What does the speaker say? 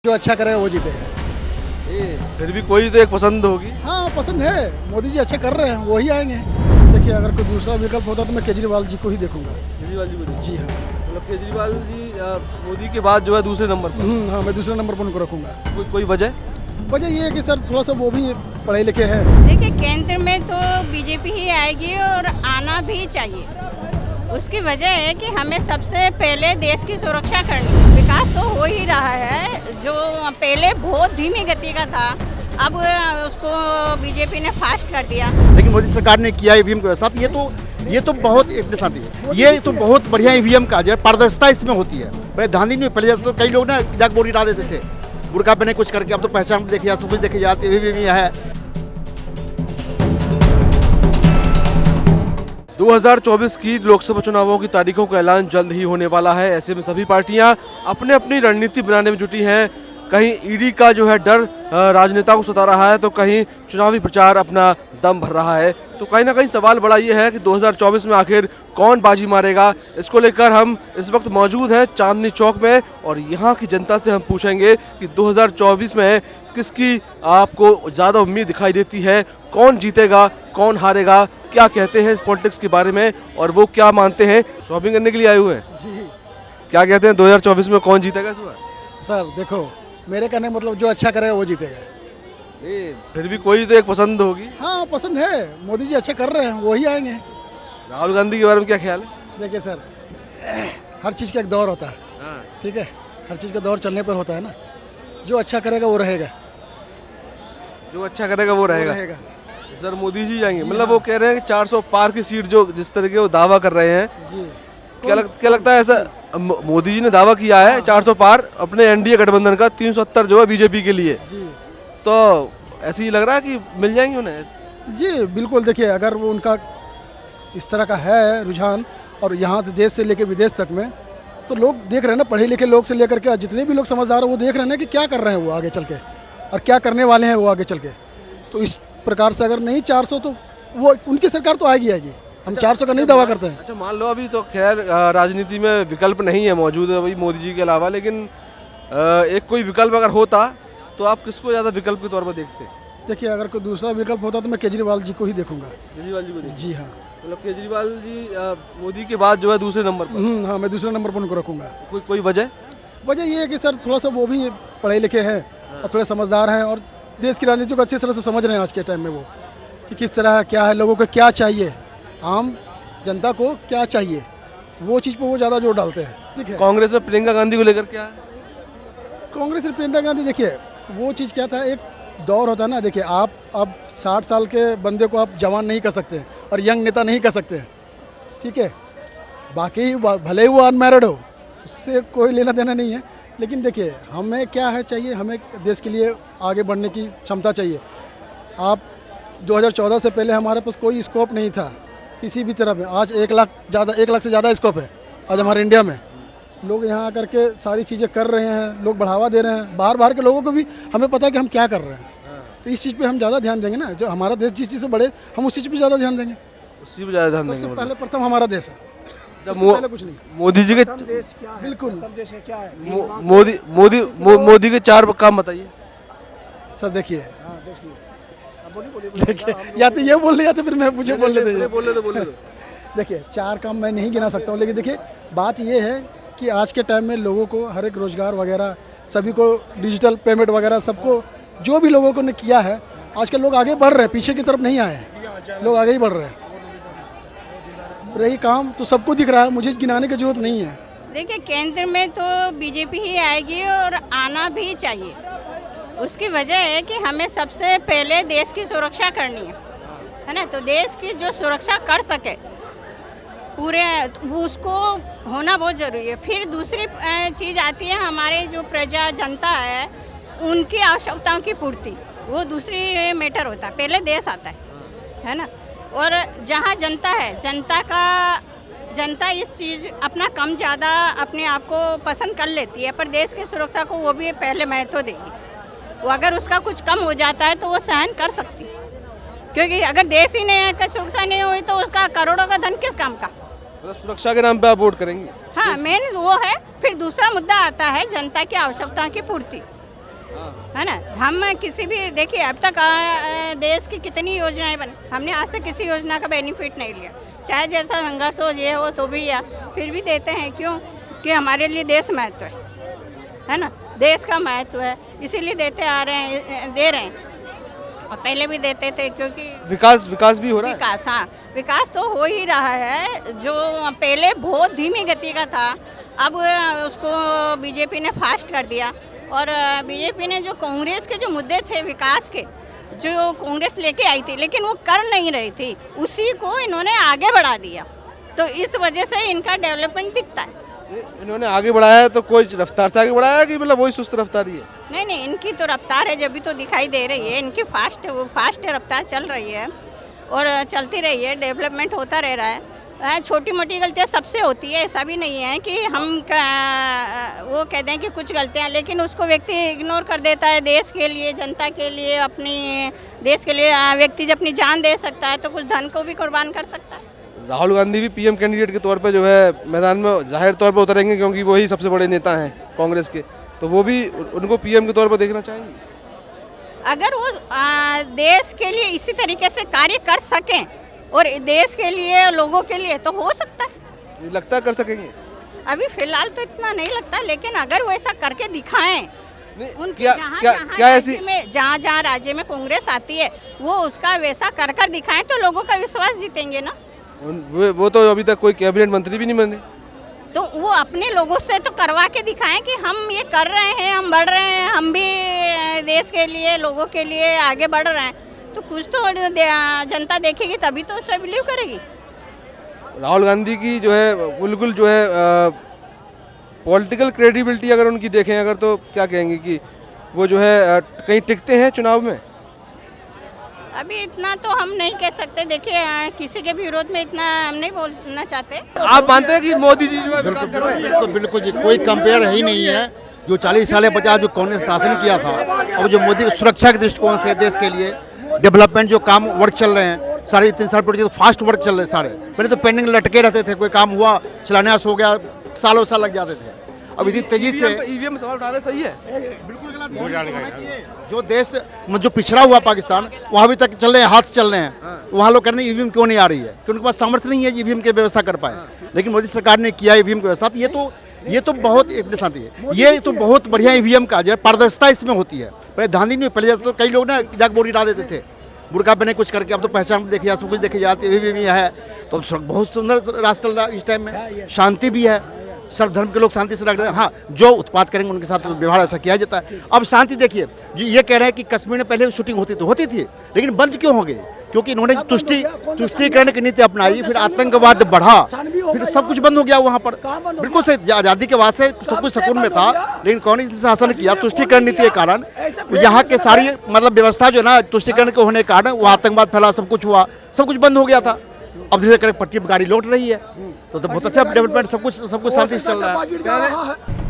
जो अच्छा करेगा वो जीतेगा। फिर भी कोई तो एक पसंद होगी। हाँ पसंद है, मोदी जी अच्छा कर रहे हैं, वही आएंगे। देखिए अगर कोई दूसरा विकल्प होता तो मैं केजरीवाल जी को ही देखूंगा। केजरीवाल जी को देखिए। जी हाँ। मतलब केजरीवाल जी मोदी के बाद जो है दूसरे नंबर पर। हाँ मैं दूसरे नंबर पर उनको रखूंगा। कोई वजह? वजह ये है कि सर थोड़ा सा वो भी पढ़े लिखे हैं। देखिए केंद्र में तो बीजेपी ही आएगी और आना भी चाहिए। उसकी वजह है कि हमें सबसे पहले देश की सुरक्षा करनी है। विकास तो हो ही रहा है, जो पहले बहुत धीमी गति का था अब उसको बीजेपी ने फास्ट कर दिया। लेकिन मोदी सरकार ने किया ईवीएम की व्यवस्था, तो ये तो बहुत एक निशानी है। ये तो बहुत बढ़िया ईवीएम का जो है पारदर्शिता इसमें होती है। पहले ध्यान ही नहीं, पहले जैसे तो कई लोग ना जाग बोरी ला देते थे बुरका पहने कुछ करके। अब तो पहचान देखी जाती, सब कुछ देखी जाती है। ईवीएम है। 2024 की लोकसभा चुनावों की तारीखों का ऐलान जल्द ही होने वाला है। ऐसे में सभी पार्टियां अपने अपनी रणनीति बनाने में जुटी हैं। कहीं ईडी का जो है डर राजनेताओं को सता रहा है, तो कहीं चुनावी प्रचार अपना दम भर रहा है। तो कहीं ना कहीं सवाल बड़ा ये है कि 2024 में आखिर कौन बाजी मारेगा। इसको लेकर हम इस वक्त मौजूद हैं चांदनी चौक में और यहाँ की जनता से हम पूछेंगे कि 2024 में किसकी आपको ज़्यादा उम्मीद दिखाई देती है, कौन जीतेगा, कौन हारेगा, क्या कहते हैं इस पॉलिटिक्स के बारे में और वो क्या मानते हैं। शॉपिंग करने के लिए आए हुए हैं जी। क्या कहते हैं 2024 में कौन जीतेगा इस बार? सर देखो मेरे कहने मतलब जो अच्छा करेगा वो जीतेगा। फिर भी कोई तो एक पसंद होगी। हाँ पसंद है, मोदी जी अच्छा कर रहे हैं, वही आएंगे। राहुल गांधी के बारे में क्या ख्याल है? देखिए सर हर चीज़ का एक दौर होता है, ठीक है, हर चीज़ का दौर चलने पर होता है ना। जो अच्छा करेगा वो रहेगा। जो अच्छा करेगा वो रहेगा। सर मोदी जी जाएंगे, मतलब वो कह रहे हैं कि 400 पार की सीट जो जिस तरह के वो दावा कर रहे हैं जी। क्या लगता है ऐसा? मोदी जी ने दावा किया है 400 पार अपने एनडीए गठबंधन का, 370 जो है बीजेपी के लिए, जी तो ऐसे ही लग रहा है कि मिल जाएंगे उन्हें? जी बिल्कुल। देखिए अगर वो उनका इस तरह का है रुझान और यहाँ से देश से लेकर विदेश तक में, तो लोग देख रहे हैं ना, पढ़े लिखे लोग से लेकर के जितने भी लोग समझदार हैं वो देख रहे हैं ना कि क्या कर रहे हैं वो आगे चल के और क्या करने वाले हैं वो आगे चल के। तो इस प्रकार से अगर नहीं 400 तो वो उनकी सरकार तो आएगी। हम 400 का नहीं दावा करते हैं। अच्छा मान लो अभी तो खैर राजनीति में विकल्प नहीं है मौजूद है वही मोदी जी के अलावा, लेकिन एक कोई विकल्प अगर होता तो आप किसको ज़्यादा विकल्प के तौर पर देखते? देखिए अगर कोई दूसरा विकल्प होता तो मैं केजरीवाल जी को ही देखूंगा। केजरीवाल जी को देखिए। जी हाँ। मतलब केजरीवाल जी मोदी के बाद जो है दूसरे नंबर पर। हाँ मैं दूसरे नंबर पर उनको रखूंगा। कोई वजह? वजह ये है कि सर थोड़ा सा वो भी पढ़े लिखे हैं और थोड़े समझदार हैं और देश की राजनीति को अच्छी तरह से समझ रहे हैं आज के टाइम में वो, कि किस तरह क्या है, लोगों को क्या चाहिए, आम जनता को क्या चाहिए, वो चीज़ पर वो ज़्यादा जोर डालते हैं। ठीक है। कांग्रेस में प्रियंका गांधी को लेकर क्या है? कांग्रेस और प्रियंका गांधी, देखिए वो चीज़ क्या था, एक दौर होता है ना। देखिए आप अब 60 साल के बंदे को आप जवान नहीं कर सकते और यंग नेता नहीं कर सकते, ठीक है। बाकी भले ही वो अनमैरिड हो, उससे कोई लेना देना नहीं है। लेकिन देखिए हमें क्या है चाहिए, हमें देश के लिए आगे बढ़ने की क्षमता चाहिए। आप 2014 से पहले हमारे पास कोई स्कोप नहीं था किसी भी तरह में। आज 1 लाख से ज़्यादा स्कोप है आज हमारे इंडिया में। लोग यहाँ आकर के सारी चीज़ें कर रहे हैं, लोग बढ़ावा दे रहे हैं। बाहर के लोगों को भी हमें पता है कि हम क्या कर रहे हैं, तो इस चीज़ पे हम ज़्यादा ध्यान देंगे ना। जो हमारा देश जिस चीज़ से बढ़े हम उस चीज़ पे ज़्यादा ध्यान देंगे। उसी पे ज़्यादा ध्यान सबसे देंगे। पहले प्रथम हमारा देश है, जब पहले कुछ नहीं। मोदी जी के बिल्कुल मोदी के 4 काम बताइए सर। देखिए देखिए या तो ये बोल रहे या तो फिर मुझे बोलने दीजिए। देखिए 4 काम मैं नहीं गिना सकता हूँ, लेकिन देखिए बात ये है कि आज के टाइम में लोगों को हर एक रोजगार वगैरह, सभी को डिजिटल पेमेंट वगैरह, सबको जो भी लोगों को ने किया है, आजकल लोग आगे बढ़ रहे हैं, पीछे की तरफ नहीं आए हैं, लोग आगे ही बढ़ रहे हैं। रही काम तो सबको दिख रहा है, मुझे गिनाने की जरूरत नहीं है। देखिए केंद्र में तो बीजेपी ही आएगी और आना भी चाहिए। उसकी वजह है कि हमें सबसे पहले देश की सुरक्षा करनी है ना। तो देश की जो सुरक्षा कर सके पूरे, वो उसको होना बहुत ज़रूरी है। फिर दूसरी चीज़ आती है हमारे जो प्रजा जनता है उनकी आवश्यकताओं की पूर्ति, वो दूसरी मैटर होता है, पहले देश आता है ना। और जहाँ जनता है, जनता इस चीज़ अपना कम ज़्यादा अपने आप को पसंद कर लेती है, पर देश की सुरक्षा को वो भी पहले महत्व देगी। वो अगर उसका कुछ कम हो जाता है तो वो सहन कर सकती, क्योंकि अगर देश ही नहीं है, सुरक्षा नहीं हुई तो उसका करोड़ों का धन किस काम का। मतलब सुरक्षा के नाम पे आप वोट करेंगे? हाँ मेन वो है। फिर दूसरा मुद्दा आता है जनता की आवश्यकताओं की पूर्ति। है ना। हम किसी भी देखिए अब तक देश की कितनी योजनाएं बनी, हमने आज तक किसी योजना का बेनिफिट नहीं लिया, चाहे जैसा संघर्ष हो ये हो तो भी या फिर भी देते हैं। क्यों? कि हमारे लिए देश महत्व है ना, देश का महत्व है, इसीलिए देते आ रहे हैं, दे रहे हैं, और पहले भी देते थे क्योंकि विकास भी हो रहा है। विकास, हाँ विकास तो हो ही रहा है। जो पहले बहुत धीमी गति का था, अब उसको बीजेपी ने फास्ट कर दिया। और बीजेपी ने जो कांग्रेस के जो मुद्दे थे विकास के, जो कांग्रेस लेके आई थी लेकिन वो कर नहीं रही थी, उसी को इन्होंने आगे बढ़ा दिया। तो इस वजह से इनका डेवलपमेंट दिखता है। इन्होंने आगे बढ़ाया है तो कोई रफ्तार से आगे बढ़ाया कि मतलब वही सुस्त रफ्तारी है? नहीं, इनकी तो रफ्तार है, जब भी तो दिखाई दे रही है इनकी फास्ट रफ्तार चल रही है और चलती रही है, डेवलपमेंट होता रह रहा है। छोटी मोटी गलतियाँ सबसे होती है, ऐसा भी नहीं है कि हम वो कहते हैं कि कुछ गलतियाँ, लेकिन उसको व्यक्ति इग्नोर कर देता है। देश के लिए, जनता के लिए, अपनी देश के लिए व्यक्ति जब अपनी जान दे सकता है तो कुछ धन को भी कुर्बान कर सकता है। राहुल गांधी भी पीएम कैंडिडेट के तौर पे जो है मैदान में जाहिर तौर पे उतरेंगे, क्योंकि वही सबसे बड़े नेता हैं कांग्रेस के, तो वो भी उनको पीएम के तौर पर देखना चाहेंगे। अगर वो देश के लिए इसी तरीके से कार्य कर सकें और देश के लिए, लोगों के लिए, तो हो सकता है। ये लगता कर सकेंगे? अभी फिलहाल तो इतना नहीं लगता, लेकिन अगर वो ऐसा करके दिखाएं, उनके जहाँ राज्य में कांग्रेस आती है वो उसका वैसा कर दिखाएं तो लोगों का विश्वास जीतेंगे ना। वो तो अभी तक कोई कैबिनेट मंत्री भी नहीं बने, तो वो अपने लोगों से तो करवा के दिखाएं कि हम ये कर रहे हैं, हम बढ़ रहे हैं, हम भी देश के लिए, लोगों के लिए आगे बढ़ रहे हैं। तो कुछ तो जनता देखेगी तभी तो उसे बिलीव करेगी। राहुल गांधी की जो है बिल्कुल जो है पॉलिटिकल क्रेडिबिलिटी अगर उनकी देखें अगर, तो क्या कहेंगे कि वो जो है कहीं टिकते हैं चुनाव में? अभी इतना तो हम नहीं कह सकते, देखिए किसी के भी विरोध में इतना हम नहीं बोलना चाहते। आप मानते हैं कि मोदी जी जो है विकास कर रहे हैं? बिल्कुल बिल्कुल जी, कोई कंपेयर है ही नहीं है। जो 40 साल 50 जो कांग्रेस शासन किया था, और जो मोदी सुरक्षा के दृष्टिकोण से देश के लिए डेवलपमेंट जो काम वर्क चल रहे हैं, साढ़े 3 साल तो फास्ट वर्क चल रहे हैं सारे। पहले तो पेंडिंग लटके रहते थे, कोई काम हुआ शिलान्यास हो गया, सालों साल लग जाते थे। अब इतनी तेजी से ईवीएम सवाल उठा रहे, सही है? बिल्कुल गलत। जो देश जो पिछड़ा हुआ पाकिस्तान, वहाँ अभी तक चल रहे हैं, हाथ चल रहे हैं। वहाँ लोग कह रहे हैं ईवीएम क्यों नहीं आ रही है, क्योंकि उनके पास सामर्थ्य नहीं है ईवीएम की व्यवस्था कर पाए। लेकिन मोदी सरकार ने किया ईवीएम की व्यवस्था, तो ये तो बहुत एक शांति है। ये तो बहुत बढ़िया ईवीएम का जो पारदर्शिता इसमें होती है। पहले ध्यान नहीं, पहले जैसे तो कई लोग ना जाग बोरी उड़ा देते थे, बुर्का पहने कुछ करके। अब तो पहचान देखी जाती, सब कुछ देखी जाती है, भी है। तो बहुत सुंदर राष्ट्र चल रहा है इस टाइम में, शांति भी है, सर्व धर्म के लोग शांति से रख रहे हैं। हाँ, जो उत्पाद करेंगे उनके साथ व्यवहार ऐसा किया जाता है। अब शांति देखिए, जो ये कह रहे हैं कि कश्मीर में पहले शूटिंग होती थी, लेकिन बंद क्यों हो गई? क्योंकि इन्होंने तुष्टीकरण की नीति अपनाई, फिर आतंकवाद बढ़ा, फिर सब कुछ बंद हो गया वहाँ पर। बिल्कुल से आज़ादी के बाद से सब कुछ सुकून में था, लेकिन कांग्रेस ने शासन किया तुष्टीकरण नीति के कारण। यहाँ के सारी मतलब व्यवस्था जो ना तुष्टीकरण के होने के कारण वो आतंकवाद फैला, सब कुछ हुआ, सब कुछ बंद हो गया था। अब धीरे धीरे पट्टी पर गाड़ी लौट रही है, तो बहुत अच्छा डेवलपमेंट, सब कुछ शांति से चल रहा है।